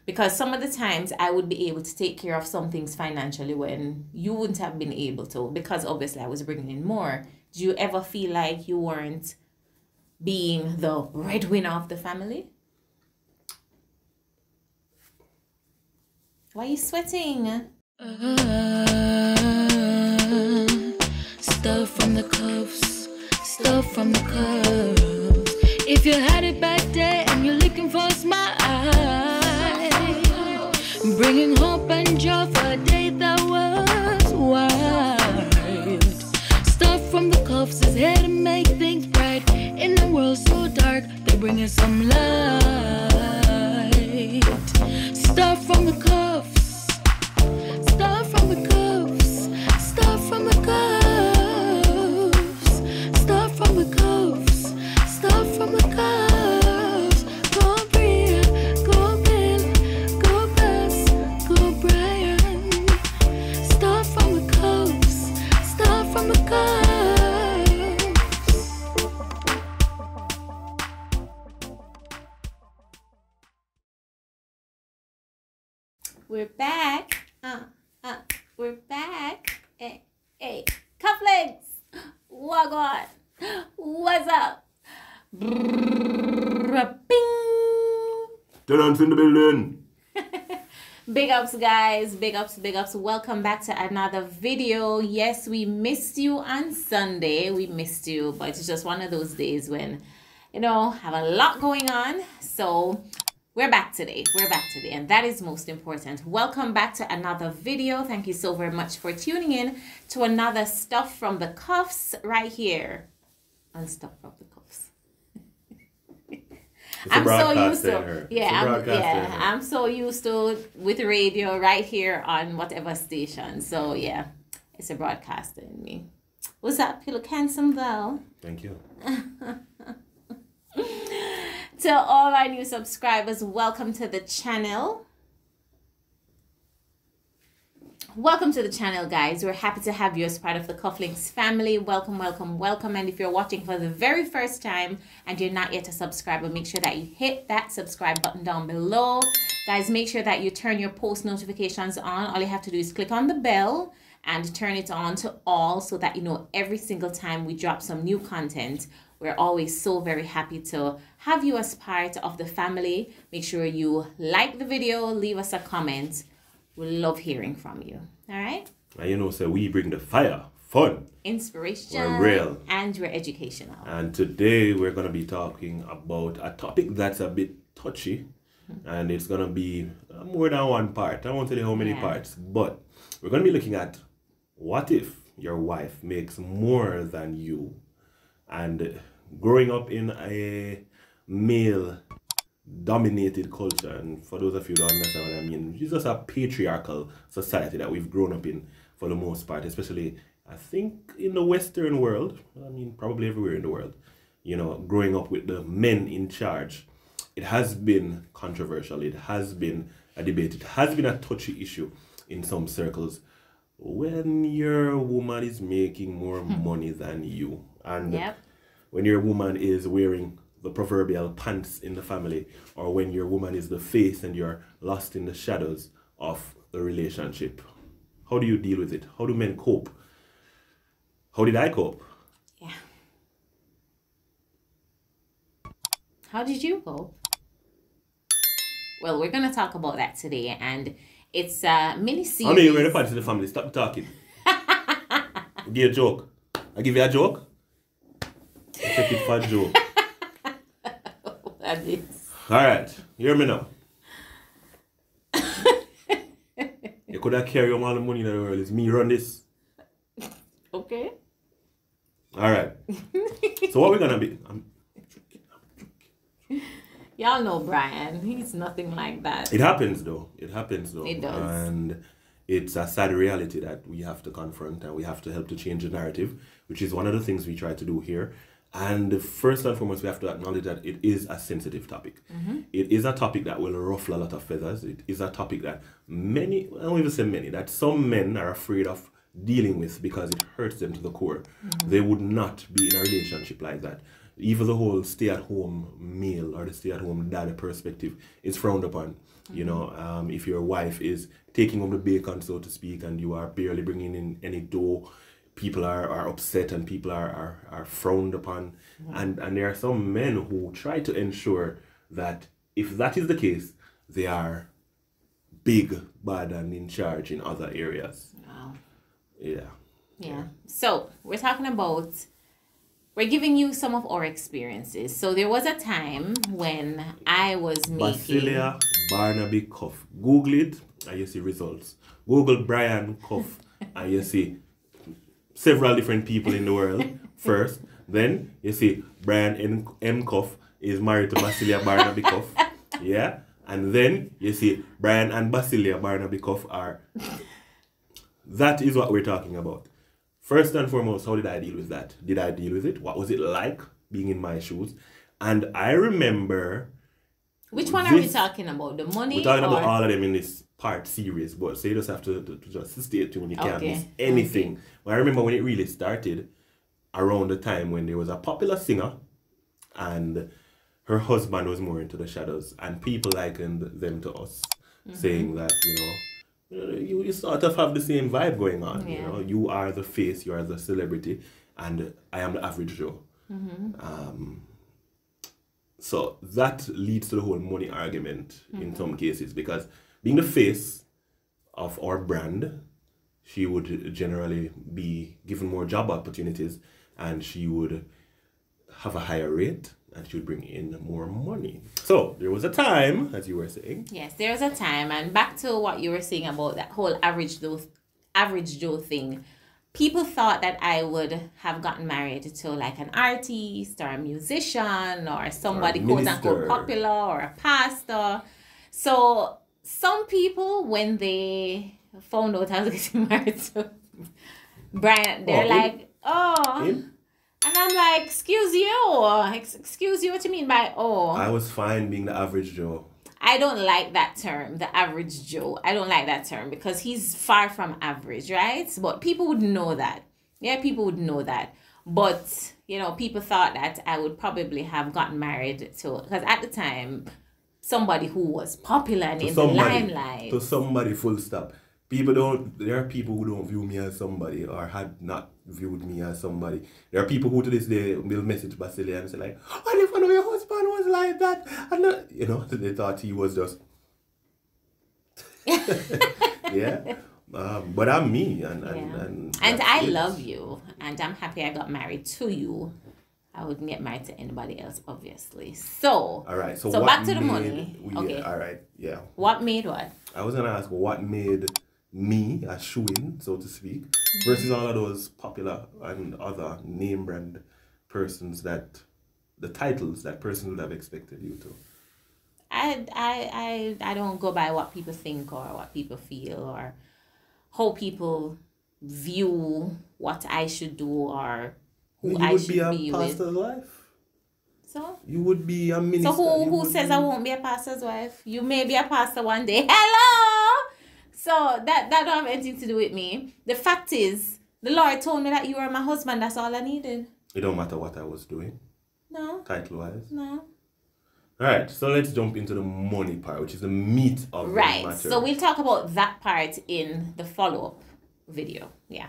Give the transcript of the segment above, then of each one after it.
Because some of the times I would be able to take care of some things financially when you wouldn't have been able to, because obviously I was bringing in more. Do you ever feel like you weren't being the breadwinner of the family? Why are you sweating? Stuff from the cuffs, stuff from the cuffs. If you had it back there and you're looking for a smile, bringing hope and joy for a day that was wild. Stuff from the cuffs is here to make things bright. In a world so dark, they're bringing some light. Stuff from the cuffs, stuff from the cuffs, stuff from the cuffs, stuff from the cuffs, stuff from the cuffs. Go Bria, go Bill, go Bess, go Brian. Stuff from the cuffs, stuff from the cuffs. We're back. We're back. Hey, cufflinks. Wagwan. What's up? Bing. Tenants in the building. Big ups, guys. Big ups, big ups. Welcome back to another video. Yes, we missed you on Sunday. We missed you, but it's just one of those days when, you know, have a lot going on. So we're back today. We're back today, and that is most important. Welcome back to another video. Thank you so very much for tuning in to another Stuff from the Cuffs right here on Stuff from the Cuffs. I'm so used to, I'm so used to with radio right here on whatever station. So yeah, it's a broadcaster in me. What's up? You look handsome though. Thank you. To all our new subscribers, welcome to the channel. Welcome to the channel, guys. We're happy to have you as part of the Cufflinks family. Welcome, welcome, welcome. And if you're watching for the very first time and you're not yet a subscriber, make sure that you hit that subscribe button down below. Guys, make sure that you turn your post notifications on. All you have to do is click on the bell and turn it on to all so that you know every single time we drop some new content. We're always so very happy to have you as part of the family. Make sure you like the video, leave us a comment. We love hearing from you. All right? And you know, so we bring the fire, fun, inspiration, we're real, and we're educational. And today we're going to be talking about a topic that's a bit touchy, and it's going to be more than one part. I won't tell you how many parts, but we're going to be looking at what if your wife makes more than you. And growing up in a male-dominated culture, and for those of you who don't understand what I mean, it's just a patriarchal society that we've grown up in for the most part, especially, I think, in the Western world. I mean, probably everywhere in the world. You know, growing up with the men in charge, it has been controversial. It has been a debate. It has been a touchy issue in some circles when your woman is making more money than you. And when your woman is wearing the proverbial pants in the family, or when your woman is the face and you're lost in the shadows of the relationship. How do you deal with it? How do men cope? How did I cope? Yeah. How did you cope? Well, we're going to talk about that today, and it's a mini-series. I know you wear the pants in the family. Stop talking. Give you a joke. I give you a joke. Take it for a joke. Alright, hear me now. You could have carried all the money in the world. It's me run this. Okay. Alright. So what we're gonna be? Y'all know Brian. He's nothing like that. It happens though. It happens though. It does. And it's a sad reality that we have to confront, and we have to help to change the narrative, which is one of the things we try to do here. And first and foremost, we have to acknowledge that it is a sensitive topic. It is a topic that will ruffle a lot of feathers. It is a topic that many, I don't even say many, that some men are afraid of dealing with because it hurts them to the core. They would not be in a relationship like that. even the whole stay-at-home male or the stay-at-home dad perspective is frowned upon. You know, if your wife is taking home the bacon, so to speak, and you are barely bringing in any dough, people are upset and people are frowned upon. And there are some men who try to ensure that if that is the case, they are big, bad, and in charge in other areas. Wow. Yeah. So we're talking about, we're giving you some of our experiences. So there was a time when I was making Basilia Barnaby Cuff. Google it and you see results. Google Brian Cuff and you see several different people in the world first. Then you see Brian M. Cuff is married to Basilia Barnaby Cuff. Yeah. And then you see Brian and Basilia Barnaby Cuff are... That is what we're talking about. First and foremost, how did I deal with that? Did I deal with it? What was it like being in my shoes? And I remember... Which one are we talking about? The money? We're talking about all of them in this part series, but so you just have to just stay tuned. You can't miss anything. But I remember when it really started, around the time when there was a popular singer and her husband was more into the shadows, and people likened them to us, saying that, you sort of have the same vibe going on. You know, you are the face, you are the celebrity, and I am the average Joe. So that leads to the whole money argument in some cases, because being the face of our brand, she would generally be given more job opportunities and she would have a higher rate and she would bring in more money. So there was a time, as you were saying. Yes, there was a time, and back to what you were saying about that whole average Joe thing. People thought that I would have gotten married to like an artist or a musician or somebody quote unquote popular or a pastor. So some people, when they found out I was getting married to Brian, they're like, and I'm like, excuse you, what you mean by I was fine being the average Joe. I don't like that term, the average Joe. I don't like that term because he's far from average, right? But people would know that. Yeah, people would know that. But, people thought that I would probably have gotten married to, because at the time, somebody who was popular and in the limelight. To somebody, full stop. There are people who don't view me as somebody or had not viewed me as somebody. There are people who to this day will message Basilia and say like, I never know your husband was like that. And they thought he was just... yeah. But I'm me. And I love you. And I'm happy I got married to you. I wouldn't get married to anybody else, obviously. So, all right. So back to the money. Okay. All right. Yeah. What made what? I was going to ask what made me a shoo-in, so to speak, versus all of those popular and other name brand persons that the titles that person would have expected you to. I don't go by what people think or what people feel or how people view what I should do or who I should be with. You would be a pastor's wife. So? You would be a minister. So who says I won't be a pastor's wife? You may be a pastor one day. Hello! So that don't have anything to do with me. The fact is, the Lord told me that you were my husband. That's all I needed. It don't matter what I was doing. No. Title-wise. No. All right. So let's jump into the money part, which is the meat of the matter. Right. So we'll talk about that part in the follow-up video. Yeah.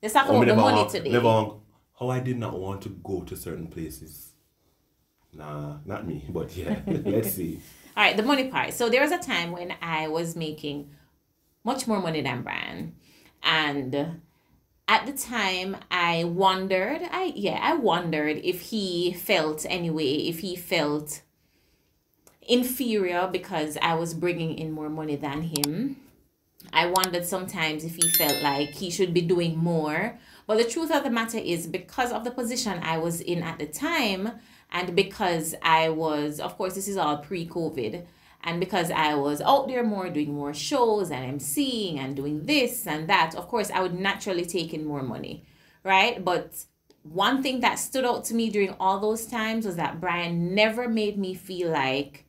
Let's talk about the money today. How I did not want to go to certain places. Nah, not me. But yeah, let's see. All right. The money part. So there was a time when I was making much more money than Brian. And at the time, I wondered if he felt inferior because I was bringing in more money than him. I wondered sometimes if he felt like he should be doing more. But the truth of the matter is, because of the position I was in at the time, and because I was, of course, this is all pre-COVID, and because I was out there more, doing more shows and emceeing and doing this and that, of course, I would naturally take in more money, right? But one thing that stood out to me during all those times was that Brian never made me feel like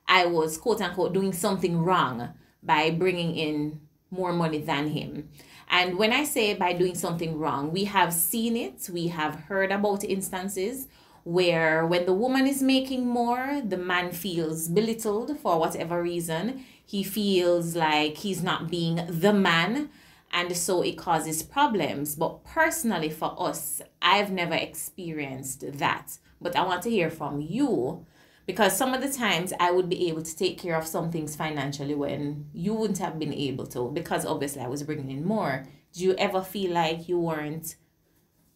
I was, quote unquote, doing something wrong by bringing in more money than him. And when I say by doing something wrong, we have seen it, we have heard about instances where when the woman is making more, the man feels belittled for whatever reason. He feels like he's not being the man, and so it causes problems. But personally for us, I've never experienced that. But I want to hear from you, because some of the times I would be able to take care of some things financially when you wouldn't have been able to, because obviously I was bringing in more. Do you ever feel like you weren't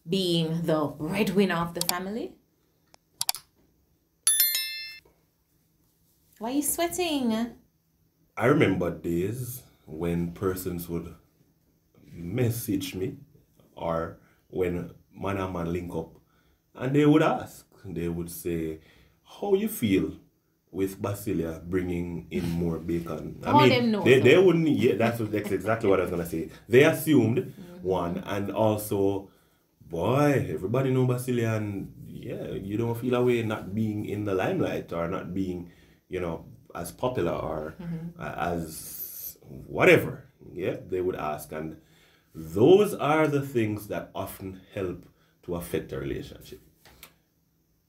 being the breadwinner of the family? Why are you sweating? I remember days when persons would message me, or when man and man link up, and they would ask, they would say, how you feel with Basilia bringing in more bacon? I mean, they wouldn't, yeah, that's exactly what I was going to say. They assumed, one, and also, boy, everybody know Basilia, and yeah, you don't feel a way not being in the limelight, or not being, you know, as popular, or as whatever. Yeah, they would ask, and those are the things that often help to affect a relationship.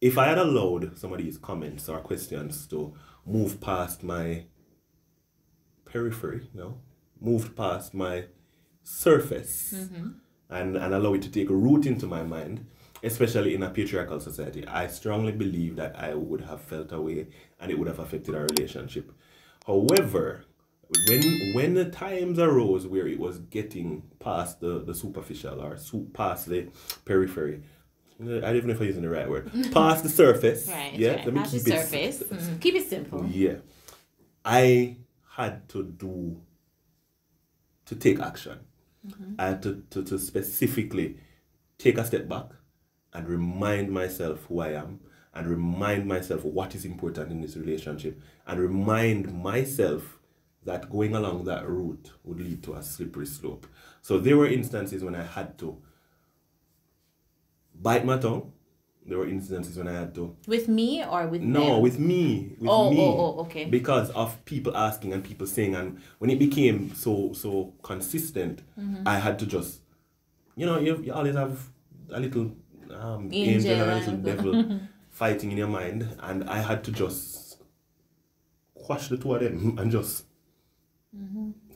If I had allowed some of these comments or questions to move past my periphery, moved past my surface, and allow it to take root into my mind, especially in a patriarchal society, I strongly believe that I would have felt a way and it would have affected our relationship. However, when the times arose where it was getting past the superficial, or past the periphery, I don't even know if I'm using the right word, past the surface. Right, yeah, right. Let me past keep the it surface. Keep it simple. Yeah, I had to take action. I had to specifically take a step back and remind myself who I am, and remind myself what is important in this relationship, and remind myself that going along that route would lead to a slippery slope. So there were instances when I had to bite my tongue. There were instances when I had to... With me or with them? No, with me. Okay. Because of people asking and people saying, and when it became so consistent, I had to just, you always have a little angel and a little devil fighting in your mind, and I had to just quash the two of them and just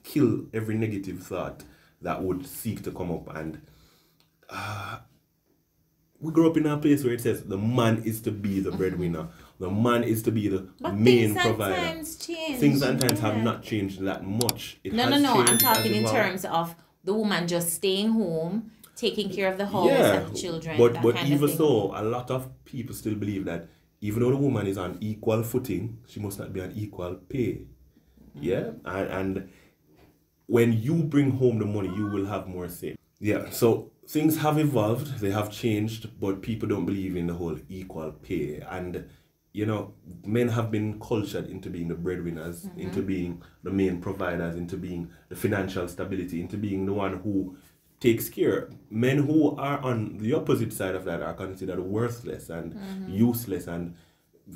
kill every negative thought that would seek to come up. And we grew up in a place where it says the man is to be the breadwinner, the man is to be the main provider. Things change. Things sometimes have not changed that much. No. I'm talking in terms of the woman just staying home, taking care of the house and the children. But even so, a lot of people still believe that even though the woman is on equal footing, she must not be on equal pay. Yeah, and when you bring home the money, you will have more say. Yeah, so things have evolved, they have changed, but people don't believe in the whole equal pay. And, men have been cultured into being the breadwinners, into being the main providers, into being the financial stability, into being the one who takes care. Men who are on the opposite side of that are considered worthless and useless, and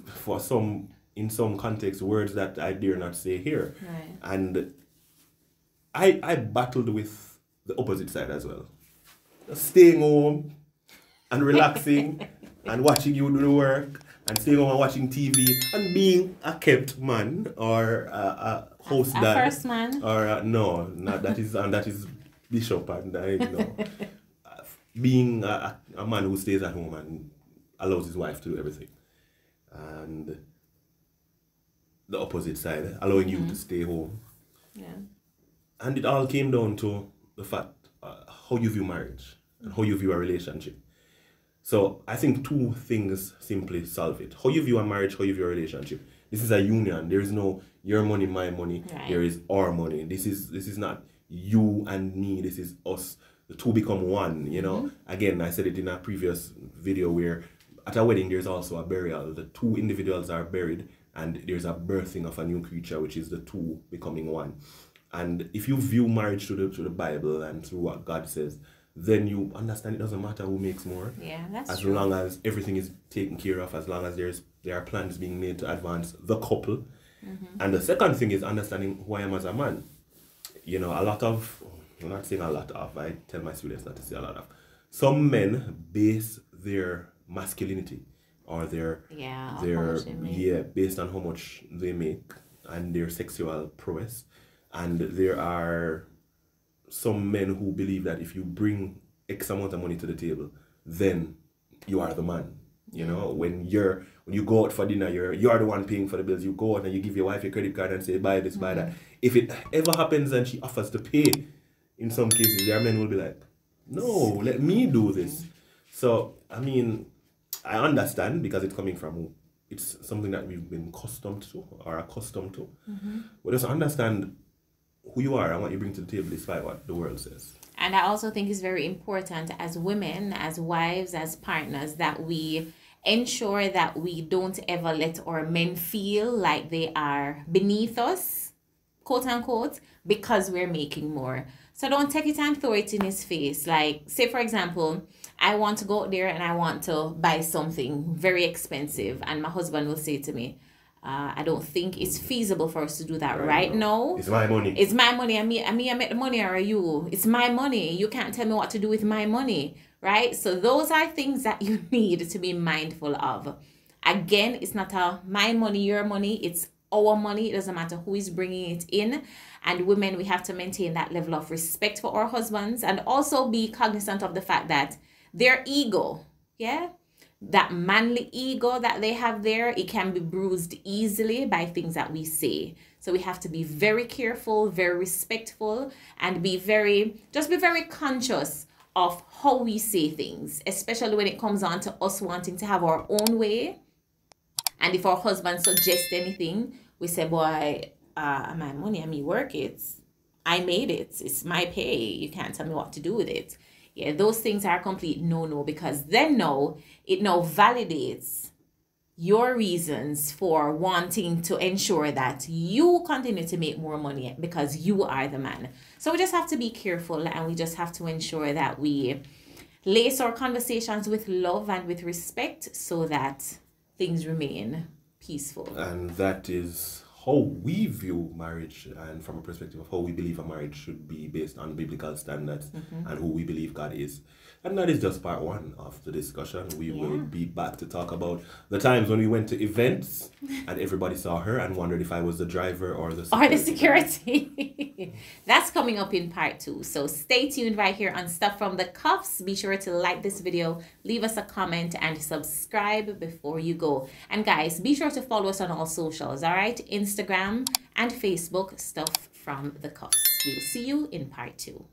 for some, in some contexts, words that I dare not say here. Right. And I battled with the opposite side as well. Staying home and relaxing and watching you do the work, and staying home and watching TV and being a kept man, or a host dad. A first man? Or no, not that is, and that is Bishop, and being a man who stays at home and allows his wife to do everything. And the opposite side, allowing you to stay home. Yeah. And it all came down to the fact how you view marriage and how you view a relationship. So I think two things simply solve it. How you view a marriage, how you view a relationship. This is a union. There is no your money, my money. Right. There is our money. This is not you and me. This is us. The two become one, Again, I said it in a previous video where at a wedding there's also a burial. The two individuals are buried, and there's a birthing of a new creature, which is the two becoming one. And if you view marriage through the Bible and through what God says, then you understand it doesn't matter who makes more. Yeah, that's as true. long as everything is taken care of, as long as there are plans being made to advance the couple. And the second thing is understanding who I am as a man. I'm not saying a lot of, I tell my students not to say a lot of. Some men base their masculinity or their how their much they make. based on how much they make and their sexual prowess. And there are some men who believe that if you bring X amount of money to the table, then you are the man. You know, when you go out for dinner, you're the one paying for the bills. You go out and you give your wife your credit card and say buy this, buy that. If it ever happens and she offers to pay, in some cases, their men will be like, no, let me do this. So I mean, I understand because it's coming from, it's something that we've been accustomed to. But just understand who you are and what you bring to the table despite what the world says. And I also think it's very important as women, as wives, as partners, that we ensure that we don't ever let our men feel like they are beneath us, quote unquote, because we're making more. So don't take it and throw it in his face. Like, say, for example, I want to go out there and I want to buy something very expensive. And my husband will say to me, I don't think it's feasible for us to do that right now. It's my money. It's my money. I make the money, or you. It's my money. You can't tell me what to do with my money, right? So those are things that you need to be mindful of. Again, it's not my money, your money. It's our money. It doesn't matter who is bringing it in. And women, we have to maintain that level of respect for our husbands and also be cognizant of the fact that their ego, that manly ego that they have there, it can be bruised easily by things that we say. So we have to be very careful, very respectful, and be very conscious of how we say things, especially when it comes on to us wanting to have our own way. And if our husband suggests anything, we say, boy, my money, I mean, work it. I made it. It's my pay. You can't tell me what to do with it. Yeah, those things are a complete no-no, because then it now validates your reasons for wanting to ensure that you continue to make more money because you are the man. So we just have to be careful, and we just have to ensure that we lace our conversations with love and with respect so that things remain peaceful. And that is how we view marriage, and from a perspective of how we believe a marriage should be based on biblical standards and who we believe God is. And that is just part one of the discussion. We will be back to talk about the times when we went to events and everybody saw her and wondered if I was the driver or the security. That's coming up in part 2. So stay tuned right here on Stuff from the Cuffs. Be sure to like this video, leave us a comment, and subscribe before you go. And guys, be sure to follow us on all socials, all right? Instagram and Facebook, Stuff from the Cuffs. We'll see you in part 2.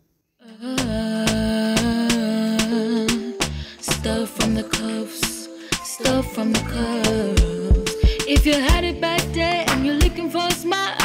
Stuff from the cuffs, stuff from the cuffs. If you had a bad day and you're looking for a smile,